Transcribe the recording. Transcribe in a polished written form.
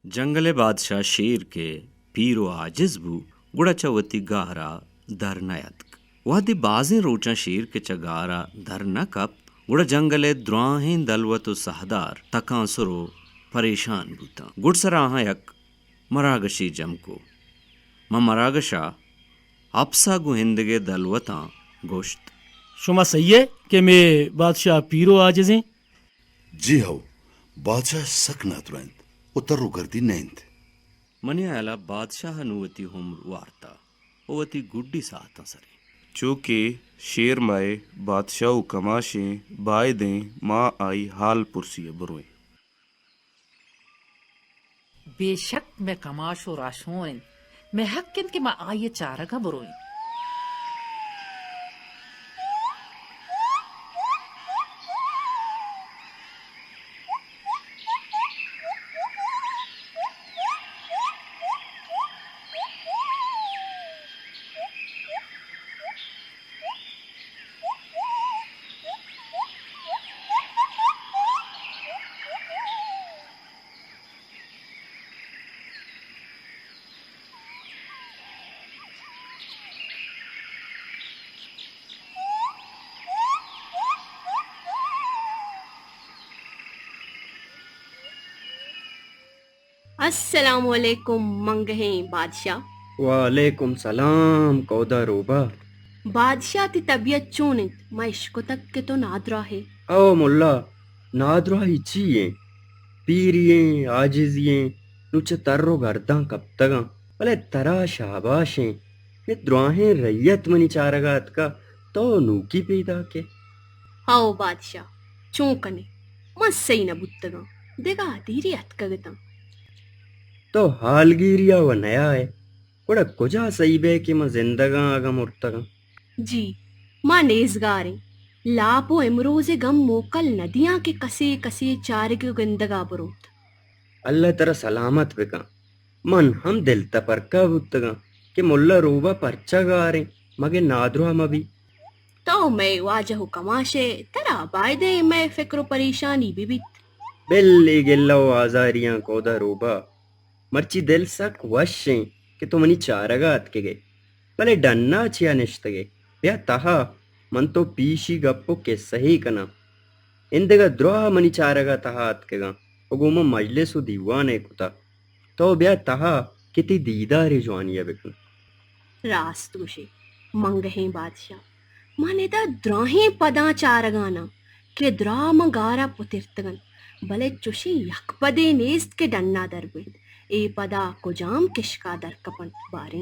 जंगले बादशाह शेर के पीरो आजिज बू गुड़ा चवती गारा धर नयतक वहदी बाजें रोचा शेर के चगारा धर न कप गुड़ा जंगले द्राहें दलवतो सहदार तकां सुरो परेशान बूता गुड़सरा यक मरागशी जमको म मरागशा अपसा गुहिंदगे दलवता गोश्त शुमा सही है कि मैं बादशाह पीरो आजिजें जी हो बादशाह सकनात वैंत उतरू करती नैंत मनियाला बादशाह नुवती हुम्र वार्ता ओवती गुड्डी साता सरे चूँकि शेर माए बादशाह कमाशे बाय दें माँ आई हाल पुरसी बरोए बेशक मैं कमाशो राशोन मैं हक्किन के मैं आये चारगा बरोई अस्सलामुअलैकुम मंगहें बादशाह। वालेकुम सलाम कौदा रोबा। बादशाह ती तबीयत चूनित मैं इश्को तक के तो नादरा है। आओ मुल्ला नादरा हिचिये पीरिये आजिजिये नुचे तर्रो गर्दा कब तगा भले तरा शाबाशें ने द्रोहें रैयत मनी चारगात का तो नूकी पैदा के आओ बादशाह चूकने मैं सही न बुत्तगा देगा धीरे अतकगता तो हालगिरिया व नया है कुड़ा कुजा सही बे कि मैं जिंदगा आगा मुर्तगा जी माँ नेजगारे लापो इमरोजे गम मोकल नदियां के कसे कसे चार के गंदगा बरोत अल्लाह तेरा सलामत बेका मन हम दिल तपर का बुत्तगा कि मुल्ला रोबा परचा गारे मगे नादरो मबी तो मैं वाजह कमाशे तेरा बायदे मैं फिक्र परेशानी बिबित बिल्ली गिल्ला आजारियां कोदा रोबा मर्ची दिल सक वशें कि तो मनी चारगा अतके गए भले डन्ना छिया निश्तगे या तहा मन तो पीशी गप्पो के सही कना इंदगा द्रोह मनी चारगा तहा अतकेगा उगुमा मजलिसु दीवाने कुता तो ब्या तहा किती दीदारे जवानिया बिकन रास्तुशे मंगहें बादशाह माने दा द्राहें पदा चारगाना के द्राम गारा पुतिर्तगन भले चुशी यक पदे नेस्त के डन्ना दरबित ए पदा कुजाम किशका दर कपन बारे